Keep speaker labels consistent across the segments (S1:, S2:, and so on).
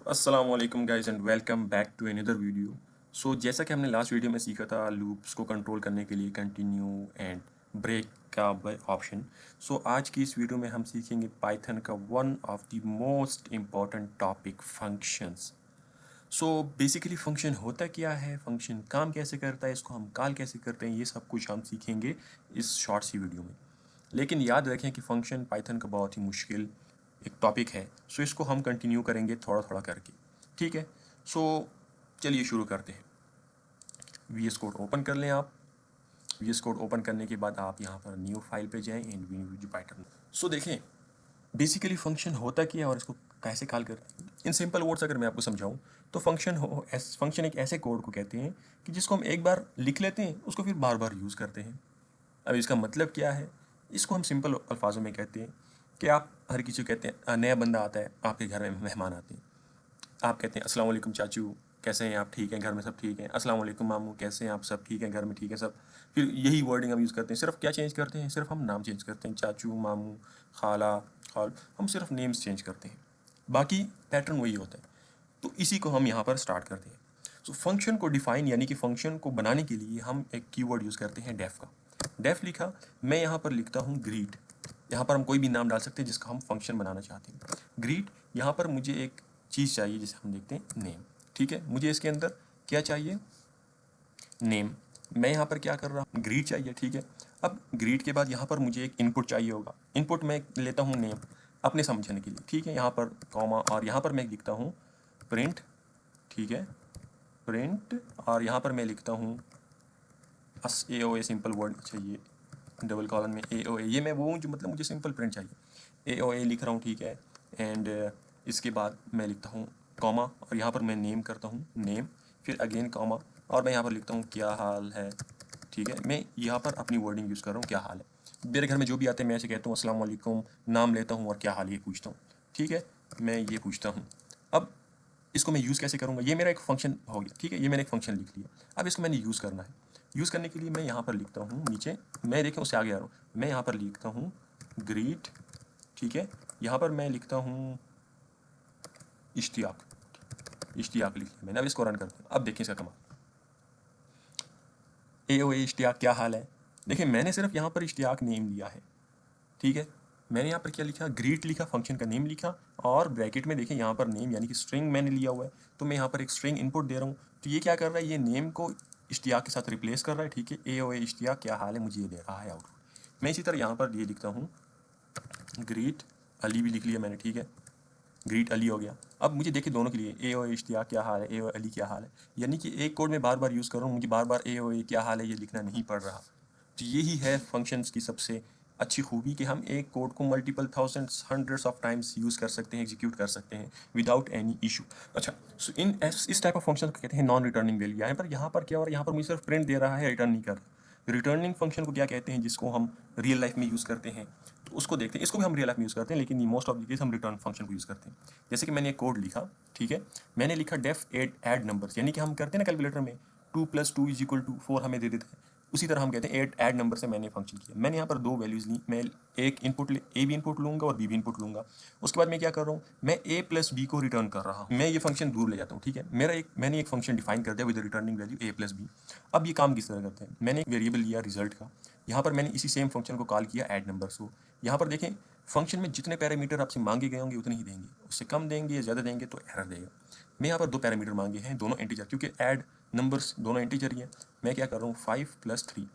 S1: अस्सलाम वालेकुम guys and welcome back to another video. जैसा कि हमने लास्ट वीडियो में सीखा था लूप्स को कंट्रोल करने के लिए कंटिन्यू एंड ब्रेक का ऑप्शन। आज की इस वीडियो में हम सीखेंगे पाइथन का one of the most important topic functions. Basically function होता क्या है, फंक्शन काम कैसे करता है, इसको हम कॉल कैसे करते हैं, ये सब कुछ हम सीखेंगे इस शॉर्ट सी वीडियो में। लेकिन याद रखें कि फंक्शन पाइथन का बहुत ही मुश्किल एक टॉपिक है। इसको हम कंटिन्यू करेंगे थोड़ा थोड़ा करके। ठीक है। सो चलिए शुरू करते हैं। वी एस कोड ओपन कर लें आप। वी एस कोड ओपन करने के बाद आप यहाँ पर न्यू फाइल पे जाएं एंड वी पाइथन। देखें बेसिकली फंक्शन होता क्या है और इसको कैसे कॉल करते हैं। इन सिंपल वर्ड्स अगर मैं आपको समझाऊं तो फंक्शन एक ऐसे कोड को कहते हैं कि जिसको हम एक बार लिख लेते हैं, उसको फिर बार बार यूज़ करते हैं। अब इसका मतलब क्या है, इसको हम सिंपल अल्फाजों में कहते हैं कि आप हर किसी को कहते हैं, नया बंदा आता है आपके घर में, मेहमान आते हैं, आप कहते हैं अस्सलाम वालेकुम चाचू, कैसे हैं आप, ठीक हैं, घर में सब ठीक हैं। अस्सलाम वालेकुम मामू, कैसे हैं आप, सब ठीक हैं, घर में ठीक है सब। फिर यही वर्डिंग हम यूज़ करते हैं, सिर्फ क्या चेंज करते हैं, सिर्फ हम नाम चेंज करते हैं, चाचू, मामू, खाला, खाल, हम सिर्फ नेम्स चेंज करते हैं, बाकी पैटर्न वही होता है। तो इसी को हम यहाँ पर स्टार्ट करते हैं। फंक्शन को डिफाइन यानी कि फंक्शन को बनाने के लिए हम एक कीवर्ड यूज़ करते हैं डेफ का। डेफ लिखा, मैं यहाँ पर लिखता हूँ ग्रीट। यहाँ पर हम कोई भी नाम डाल सकते हैं जिसका हम फंक्शन बनाना चाहते हैं। ग्रीट, यहाँ पर मुझे एक चीज़ चाहिए जिसे हम देखते हैं नेम। ठीक है, मुझे इसके अंदर क्या चाहिए, नेम। मैं यहाँ पर क्या कर रहा हूँ, ग्रीट चाहिए। ठीक है, अब ग्रीट के बाद यहाँ पर मुझे एक इनपुट चाहिए होगा। इनपुट मैं लेता हूँ नेम अपने समझने के लिए। ठीक है, यहाँ पर कॉमा और यहाँ पर मैं लिखता हूँ प्रिंट। ठीक है, प्रिंट, और यहाँ पर मैं लिखता हूँ ए ओ ए, सिंपल वर्ड चाहिए डबल कॉलन में ए ओ ए। ये मैं वो हूँ जो मतलब मुझे सिंपल प्रिंट चाहिए, ए ओ ए लिख रहा हूँ। ठीक है, एंड इसके बाद मैं लिखता हूँ कॉमा और यहाँ पर मैं नेम करता हूँ नेम, फिर अगेन कॉमा और मैं यहाँ पर लिखता हूँ क्या हाल है। ठीक है, मैं यहाँ पर अपनी वर्डिंग यूज़ कर रहा हूँ क्या हाल है। मेरे घर में जो भी आते हैं मैं ऐसे कहता हूँ अस्सलाम वालेकुम, नाम लेता हूँ और क्या हाल ये पूछता हूँ। ठीक है, मैं ये पूछता हूँ। अब इसको मैं यूज़ कैसे करूँगा, ये मेरा एक फंक्शन हो गया। ठीक है, ये मैंने एक फंक्शन लिख लिया। अब इसको मैंने यूज़ करना है। यूज़ करने के लिए मैं यहाँ पर लिखता हूँ नीचे, मैं देखें उससे आगे आ रहा हूँ, मैं यहाँ पर लिखता हूँ ग्रीट। ठीक है, यहाँ पर मैं लिखता हूँ इश्तियाक। इश्तियाक लिख लिया मैंने। अब इसको रन करते हैं, अब देखें इसका कमाल। ए ओ ए इश्तियाक क्या हाल है। देखिए मैंने सिर्फ यहाँ पर इश्तियाक नेम लिया है। ठीक है, मैंने यहाँ पर क्या लिखा, ग्रीट लिखा, फंक्शन का नेम लिखा और ब्रैकेट में देखें यहाँ पर नेम यानी कि स्ट्रिंग मैंने लिया हुआ है, तो मैं यहाँ पर एक स्ट्रिंग इनपुट दे रहा हूँ। तो ये क्या कर रहा है, ये नेम को इश्तियाक के साथ रिप्लेस कर रहा है। ठीक है, ए ओ ए इश्तियाक क्या हाल है, मुझे ये दे रहा है आउटपुट। मैं इसी तरह यहाँ पर ये लिखता हूँ ग्रीट अली, भी लिख लिया मैंने। ठीक है, ग्रीट अली हो गया। अब मुझे देखिए दोनों के लिए ए ओ इश्तियाक क्या हाल है, ए ओ अली क्या हाल है, यानी कि एक कोड में बार बार यूज़ कर रहा हूँ, मुझे बार बार ए ओ ए क्या हाल है ये लिखना नहीं पड़ रहा। तो यही है फंक्शंस की सबसे अच्छी खूबी कि हम एक कोड को multiple thousands hundreds of times use कर सकते हैं, एग्जीक्यूट कर सकते हैं विदाउट एनी इशू। अच्छा, इस टाइप ऑफ फंक्शन को कहते हैं नॉन रिटर्निंग वैल्यू। यहाँ पर क्या हो रहा है, यहाँ पर मुझे सिर्फ प्रिंट दे रहा है, रिटर्न नहीं कर रहा। रिटर्निंग फंक्शन को क्या कहते हैं, जिसको हम रियल लाइफ में यूज़ करते हैं, तो उसको देखते हैं। इसको भी हम रियल लाइफ में यूज़ करते हैं, लेकिन मोस्ट ऑफ द केस हम रिटर्न फंक्शन को यूज़ करते हैं। जैसे कि मैंने एक कोड लिखा। ठीक है, मैंने लिखा डेफ एड नंबर्स, यानी कि हम करते हैं ना कैलकुलेटर में 2+2 = 4 हमें दे देता है, उसी तरह हम कहते हैं ऐड नंबर से मैंने फंक्शन किया। मैंने यहाँ पर दो वैल्यूज़ ली, मैं एक इनपुट ए भी इनपुट लूँगा और बी भी इनपुट लूँगा। उसके बाद मैं क्या कर रहा हूँ, मैं ए प्लस बी को रिटर्न कर रहा हूँ। मैं ये फंक्शन दूर ले जाता हूँ। ठीक है, मैंने एक फंक्शन डिफाइन कर दिया with returning value A plus B. अब ये काम किस तरह करते हैं, मैंने एक वेरिएबल लिया रिजल्ट का, यहाँ पर मैंने इसी सेम फंक्शन को कॉल किया ऐड नंबर्स को। यहाँ पर देखें फंक्शन में जितने पैरामीटर आपसे मांगे गए होंगे उतने ही देंगे, उससे कम देंगे या ज़्यादा देंगे तो एरर देगा। मैं यहाँ पर दो पैरामीटर मांगे हैं, दोनों इंटीजर, क्योंकि ऐड नंबर्स दोनों इंटीजर ही हैं। मैं क्या कर रहा हूँ 5+3,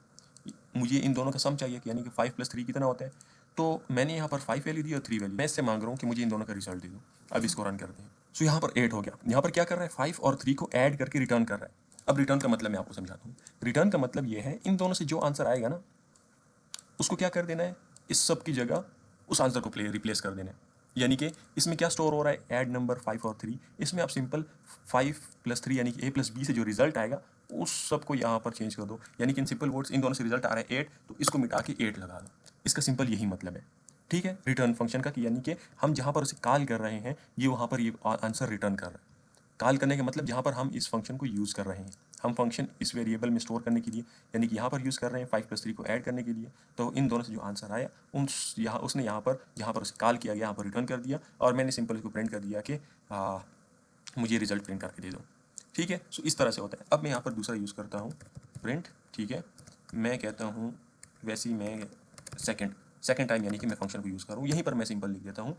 S1: मुझे इन दोनों का सम चाहिए, यानी कि 5+3 कितना होता है। तो मैंने यहाँ पर 5 वैल्यू दी और 3 वैल्यू, मैं इससे मांग रहा हूँ कि मुझे इन दोनों का रिजल्ट दे दो। अब इसको रन करते हैं। यहाँ पर 8 हो गया। यहाँ पर क्या कर रहा है, 5 और 3 को ऐड करके रिटर्न कर रहा है। अब रिटर्न का मतलब मैं आपको समझाता हूँ। रिटर्न का मतलब ये है, इन दोनों से जो आंसर आएगा ना उसको क्या कर देना है, इस सब की जगह उस आंसर को रिप्लेस कर देना है। यानी कि इसमें क्या स्टोर हो रहा है, ऐड नंबर 5 और 3, इसमें आप सिंपल 5+3 यानी कि A+B से जो रिजल्ट आएगा उस सब को यहाँ पर चेंज कर दो। यानी कि इन सिंपल वर्ड्स, इन दोनों से रिजल्ट आ रहा है 8, तो इसको मिटा के 8 लगा दो। इसका सिंपल यही मतलब है। ठीक है, रिटर्न फंक्शन का, यानी कि हम जहाँ पर उसे कॉल कर रहे हैं ये वहाँ पर ये आंसर रिटर्न कर रहा है। कॉल करने का मतलब जहाँ पर हम इस फंक्शन को यूज़ कर रहे हैं, हम फंक्शन इस वेरिएबल में स्टोर करने के लिए, यानी कि यहाँ पर यूज़ कर रहे हैं 5+3 को ऐड करने के लिए। तो इन दोनों से जो आंसर आया उसने यहाँ पर उसे कॉल किया गया, यहाँ पर रिटर्न कर दिया और मैंने सिंपल इसको प्रिंट कर दिया कि मुझे रिजल्ट प्रिंट करके दे दो। ठीक है, सो इस तरह से होता है। अब मैं यहाँ पर दूसरा यूज़ करता हूँ प्रिंट। ठीक है, मैं कहता हूँ वैसे ही मैं सेकेंड टाइम यानी कि मैं फंक्शन को यूज़ करूँ, यहीं पर मैं सिंपल लिख देता हूँ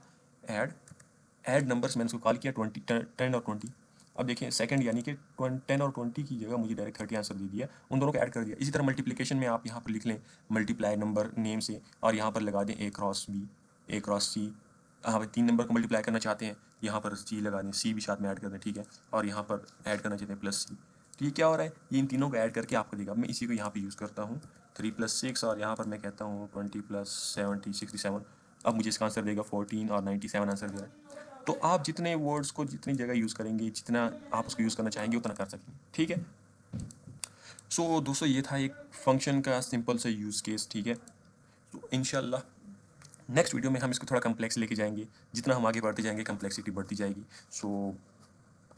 S1: ऐड नंबर्स। मैंने उसको कॉल किया 10 और 20। अब देखिए सेकंड यानी कि 10 और 20 की जगह मुझे डायरेक्ट 30 आंसर दे दिया, उन दोनों को ऐड कर दिया। इसी तरह मल्टीप्लिकेशन में आप यहाँ पर लिख लें मल्टीप्लाई नंबर नेम से और यहाँ पर लगा दें A cross B, A cross C। यहाँ पर 3 नंबर को मल्टीप्लाई करना चाहते हैं, यहाँ पर C लगा दें, C भी साथ में ऐड कर दें। ठीक है, और यहाँ पर ऐड करना चाहते हैं प्लस C। ठीक, क्या हो रहा है, ये इन तीनों को ऐड करके आपको देगा। मैं इसी को यहाँ पर यूज़ करता हूँ 3 + 6 और यहाँ पर मैं कहता हूँ 20 + 70 67। अब मुझे इसका आंसर देगा 14 और 97 आंसर दे रहा है। तो आप जितने वर्ड्स को जितनी जगह यूज़ करेंगे, जितना आप उसको यूज़ करना चाहेंगे उतना कर सकेंगे। ठीक है, सो दोस्तों ये था एक फंक्शन का सिंपल सा यूज़ केस। ठीक है, तो इंशाल्लाह नेक्स्ट वीडियो में हम इसको थोड़ा कम्प्लेक्स लेके जाएंगे। जितना हम आगे बढ़ते जाएंगे कम्प्लेक्सिटी बढ़ती जाएगी। सो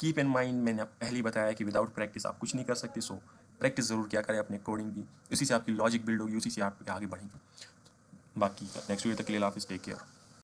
S1: कीप इन माइंड, मैंने पहले ही बताया कि विदाउट प्रैक्टिस आप कुछ नहीं कर सकते। सो प्रैक्टिस ज़रूर क्या करें अपने कोडिंग की, उसी से आपकी लॉजिक बिल्ड होगी, उसी से आप आगे बढ़ेंगे। बाकी नेक्स्ट वीडियो तक के लिए हाफिज़, टेक केयर।